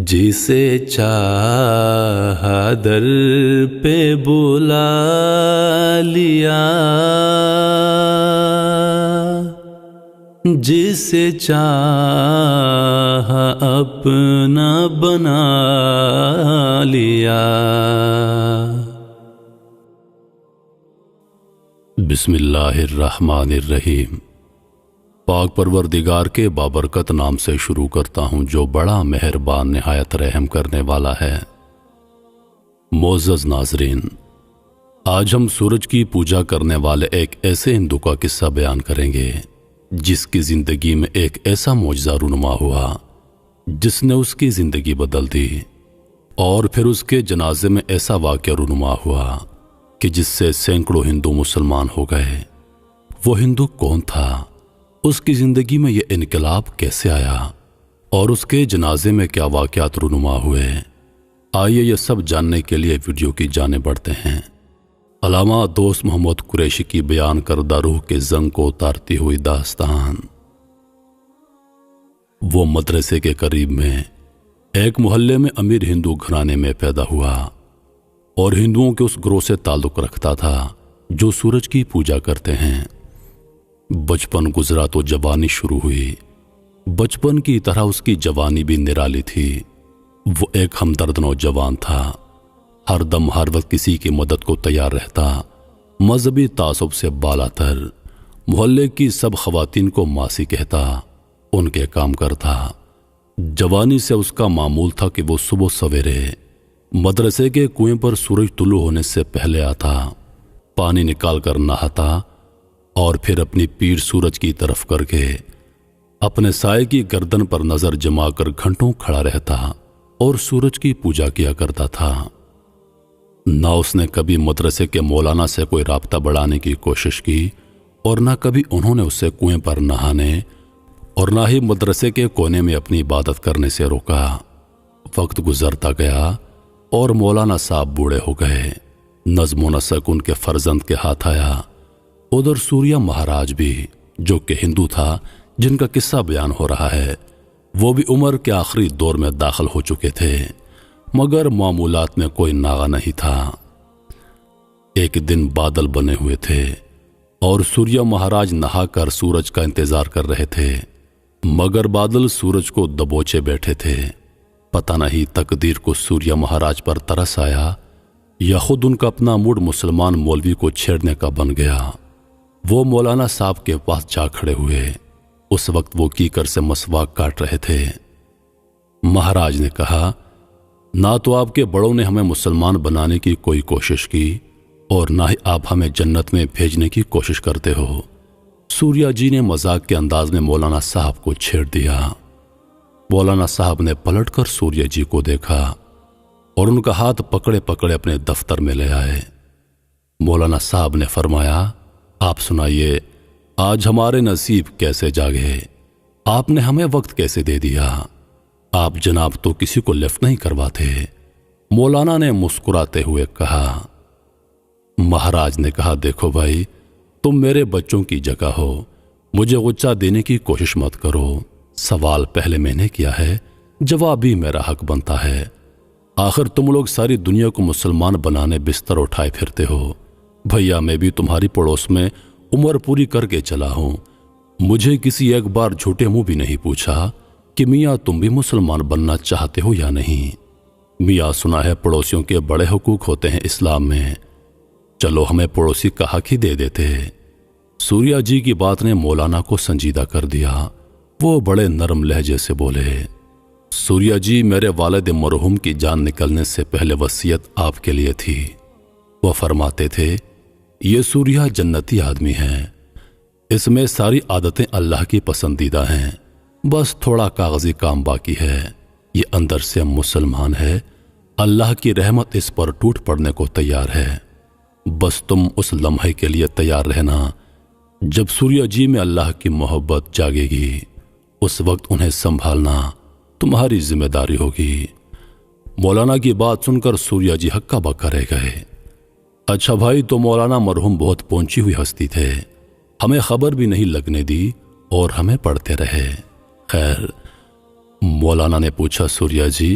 جسے چاہا در پہ بلا لیا، جسے چاہا اپنا بنا لیا۔ بسم اللہ الرحمن الرحیم۔ پاک پروردگار کے بابرکت نام سے شروع کرتا ہوں جو بڑا مہربان نہایت رحم کرنے والا ہے۔ معزز ناظرین، آج ہم سورج کی پوجا کرنے والے ایک ایسے ہندو کا قصہ بیان کریں گے جس کی زندگی میں ایک ایسا معجزہ رونما ہوا جس نے اس کی زندگی بدل دی، اور پھر اس کے جنازے میں ایسا واقعہ رونما ہوا کہ جس سے سینکڑوں ہندو مسلمان ہو گئے۔ وہ ہندو کون تھا؟ اس کی زندگی میں یہ انقلاب کیسے آیا؟ اور اس کے جنازے میں کیا واقعات رونما ہوئے؟ آئیے یہ سب جاننے کے لیے ویڈیو کی جانب بڑھتے ہیں۔ علامہ دوست محمد قریشی کی بیان کردہ روح کے زنگ کو اتارتی ہوئی داستان۔ وہ مدرسے کے قریب میں ایک محلے میں امیر ہندو گھرانے میں پیدا ہوا اور ہندوؤں کے اس گروہ سے تعلق رکھتا تھا جو سورج کی پوجا کرتے ہیں۔ بچپن گزرا تو جوانی شروع ہوئی۔ بچپن کی طرح اس کی جوانی بھی نرالی تھی۔ وہ ایک ہمدرد نوجوان تھا، ہر دم ہر وقت کسی کی مدد کو تیار رہتا، مذہبی تعصب سے بالا تر، محلے کی سب خواتین کو ماسی کہتا، ان کے کام کرتا۔ جوانی سے اس کا معمول تھا کہ وہ صبح سویرے مدرسے کے کنویں پر سورج طلوع ہونے سے پہلے آتا، پانی نکال کر نہاتا اور پھر اپنی پیٹھ سورج کی طرف کر کے اپنے سائے کی گردن پر نظر جما کر گھنٹوں کھڑا رہتا اور سورج کی پوجا کیا کرتا تھا۔ نہ اس نے کبھی مدرسے کے مولانا سے کوئی رابطہ بڑھانے کی کوشش کی اور نہ کبھی انہوں نے اسے کنویں پر نہانے اور نہ ہی مدرسے کے کونے میں اپنی عبادت کرنے سے روکا۔ وقت گزرتا گیا اور مولانا صاحب بوڑھے ہو گئے۔ نظم و نسق ان کے فرزند کے ہاتھ آیا۔ ادھر سوریہ مہاراج بھی، جو کہ ہندو تھا جن کا قصہ بیان ہو رہا ہے، وہ بھی عمر کے آخری دور میں داخل ہو چکے تھے، مگر معمولات میں کوئی ناغہ نہیں تھا۔ ایک دن بادل بنے ہوئے تھے اور سوریہ مہاراج نہا کر سورج کا انتظار کر رہے تھے، مگر بادل سورج کو دبوچے بیٹھے تھے۔ پتہ نہیں تقدیر کو سوریہ مہاراج پر ترس آیا یا خود ان کا اپنا موڈ مسلمان مولوی کو چھیڑنے کا بن گیا۔ وہ مولانا صاحب کے پاس جا کھڑے ہوئے۔ اس وقت وہ کیکر سے مسواک کاٹ رہے تھے۔ مہاراج نے کہا، نہ تو آپ کے بڑوں نے ہمیں مسلمان بنانے کی کوئی کوشش کی اور نہ ہی آپ ہمیں جنت میں بھیجنے کی کوشش کرتے ہو۔ سوریہ جی نے مذاق کے انداز میں مولانا صاحب کو چھیڑ دیا۔ مولانا صاحب نے پلٹ کر سوریہ جی کو دیکھا اور ان کا ہاتھ پکڑے پکڑے اپنے دفتر میں لے آئے۔ مولانا صاحب نے فرمایا، آپ سنائیے، آج ہمارے نصیب کیسے جاگے؟ آپ نے ہمیں وقت کیسے دے دیا؟ آپ جناب تو کسی کو لفٹ نہیں کرواتے۔ مولانا نے مسکراتے ہوئے کہا۔ مہاراج نے کہا، دیکھو بھائی، تم میرے بچوں کی جگہ ہو، مجھے غصہ دینے کی کوشش مت کرو۔ سوال پہلے میں نے کیا ہے، جواب بھی میرا حق بنتا ہے۔ آخر تم لوگ ساری دنیا کو مسلمان بنانے بستر اٹھائے پھرتے ہو۔ بھیا میں بھی تمہاری پڑوس میں عمر پوری کر کے چلا ہوں۔ مجھے کسی ایک بار جھوٹے منہ بھی نہیں پوچھا کہ میاں تم بھی مسلمان بننا چاہتے ہو یا نہیں۔ میاں سنا ہے پڑوسیوں کے بڑے حقوق ہوتے ہیں اسلام میں، چلو ہمیں پڑوسی کا حق ہی دے دیتے۔ سوریہ جی کی بات نے مولانا کو سنجیدہ کر دیا۔ وہ بڑے نرم لہجے سے بولے، سوریہ جی، میرے والد مرحوم کی جان نکلنے سے پہلے وصیت آپ کے لیے تھی۔ وہ فرماتے تھے، یہ سوریہ جنتی آدمی ہے، اس میں ساری عادتیں اللہ کی پسندیدہ ہیں، بس تھوڑا کاغذی کام باقی ہے۔ یہ اندر سے مسلمان ہے، اللہ کی رحمت اس پر ٹوٹ پڑنے کو تیار ہے۔ بس تم اس لمحے کے لیے تیار رہنا جب سوریہ جی میں اللہ کی محبت جاگے گی، اس وقت انہیں سنبھالنا تمہاری ذمہ داری ہوگی۔ مولانا کی بات سن کر سوریہ جی ہکا بکا رہ گئے۔ اچھا بھائی، تو مولانا مرحوم بہت پہنچی ہوئی ہستی تھے، ہمیں خبر بھی نہیں لگنے دی اور ہمیں پڑھتے رہے۔ خیر، مولانا نے پوچھا، سوریہ جی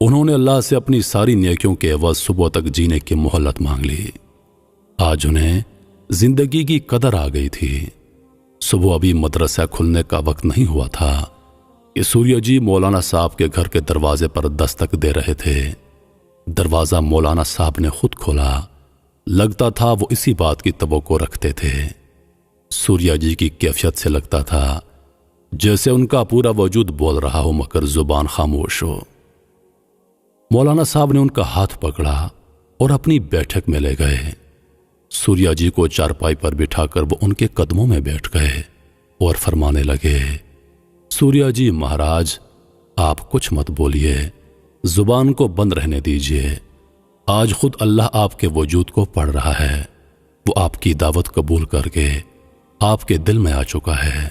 انہوں نے اللہ سے اپنی ساری نیکیوں کے عوض صبح تک جینے کی مہلت مانگ لی۔ آج انہیں زندگی کی قدر آ گئی تھی۔ صبح ابھی مدرسہ کھلنے کا وقت نہیں ہوا تھا کہ سوریہ جی مولانا صاحب کے گھر کے دروازے پر دستک دے رہے تھے۔ دروازہ مولانا صاحب نے خود کھولا۔ لگتا تھا وہ اسی بات کی توقع رکھتے تھے۔ سوریہ جی کی کیفیت سے لگتا تھا جیسے ان کا پورا وجود بول رہا ہو مگر زبان خاموش ہو۔ مولانا صاحب نے ان کا ہاتھ پکڑا اور اپنی بیٹھک میں لے گئے۔ سوریہ جی کو چارپائی پر بٹھا کر وہ ان کے قدموں میں بیٹھ گئے اور فرمانے لگے، سوریہ جی مہاراج، آپ کچھ مت بولیے، زبان کو بند رہنے دیجیے۔ آج خود اللہ آپ کے وجود کو پڑھ رہا ہے۔ وہ آپ کی دعوت قبول کر کے آپ کے دل میں آ چکا ہے۔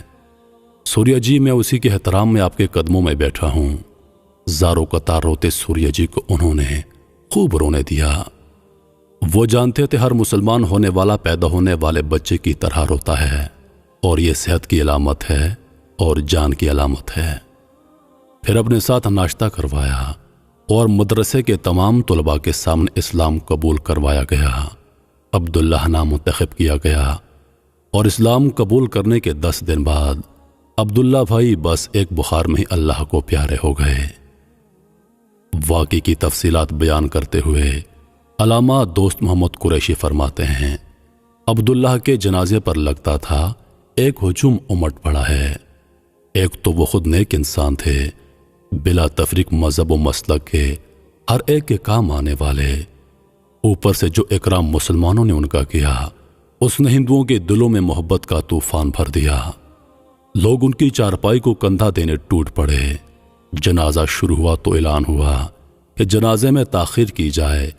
سوریہ جی، میں اسی کے احترام میں آپ کے قدموں میں بیٹھا ہوں۔ زاروں قطار روتے سوریہ جی کو انہوں نے خوب رونے دیا۔ وہ جانتے تھے ہر مسلمان ہونے والا پیدا ہونے والے بچے کی طرح روتا ہے، اور یہ صحت کی علامت ہے اور جان کی علامت ہے۔ پھر اپنے ساتھ ناشتہ کروایا اور مدرسے کے تمام طلباء کے سامنے اسلام قبول کروایا گیا۔ عبداللہ نام منتخب کیا گیا اور اسلام قبول کرنے کے 10 دن بعد عبداللہ بھائی بس ایک بخار میں ہی اللہ کو پیارے ہو گئے۔ واقعے کی تفصیلات بیان کرتے ہوئے علامہ دوست محمد قریشی فرماتے ہیں، عبداللہ کے جنازے پر لگتا تھا ایک ہجوم امٹ پڑا ہے۔ ایک تو وہ خود نیک انسان تھے، بلا تفریق مذہب و مسلک کے ہر ایک کے کام آنے والے۔ اوپر سے جو اکرام مسلمانوں نے ان کا کیا، اس نے ہندوؤں کے دلوں میں محبت کا طوفان بھر دیا۔ لوگ ان کی چارپائی کو کندھا دینے ٹوٹ پڑے۔ جنازہ شروع ہوا تو اعلان ہوا کہ جنازے میں تاخیر کی جائے،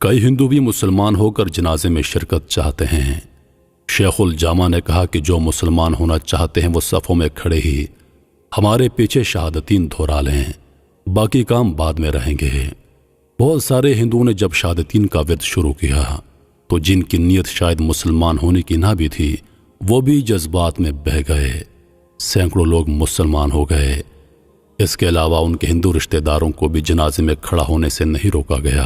کئی ہندو بھی مسلمان ہو کر جنازے میں شرکت چاہتے ہیں۔ شیخ الجامع نے کہا کہ جو مسلمان ہونا چاہتے ہیں وہ صفوں میں کھڑے ہی ہمارے پیچھے شہادتین دہرا لیں، باقی کام بعد میں رہیں گے۔ بہت سارے ہندوؤں نے جب شہادتین کا ورد شروع کیا تو جن کی نیت شاید مسلمان ہونے کی نہ بھی تھی، وہ بھی جذبات میں بہہ گئے۔ سینکڑوں لوگ مسلمان ہو گئے۔ اس کے علاوہ ان کے ہندو رشتہ داروں کو بھی جنازے میں کھڑا ہونے سے نہیں روکا گیا۔